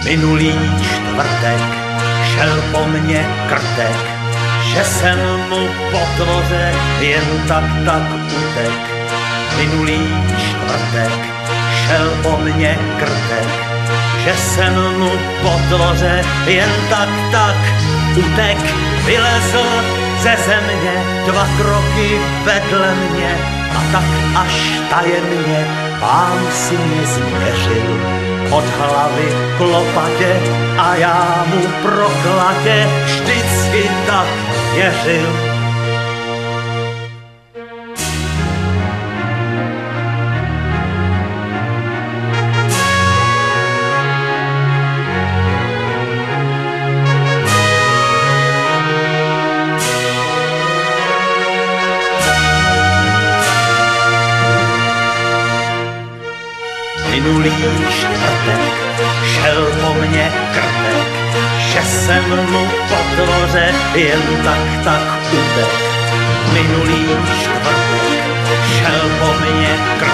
Minulý čtvrtek šel po mně krtek, že jsem mu po dvoře jen tak utek. Minulý čtvrtek šel po mně krtek, že jsem mu po dvoře jen tak utek. Vylezl ze země 2 kroky vedle mě a tak až tajemně pán si mě změřil od hlavy k lopatě a já mu proklatě vždycky tak věřil. Minulý čtvrtek šel po mně krtek, že jsem mu po dvoře jen tak utek. Minulý čtvrtek šel po mně krtek,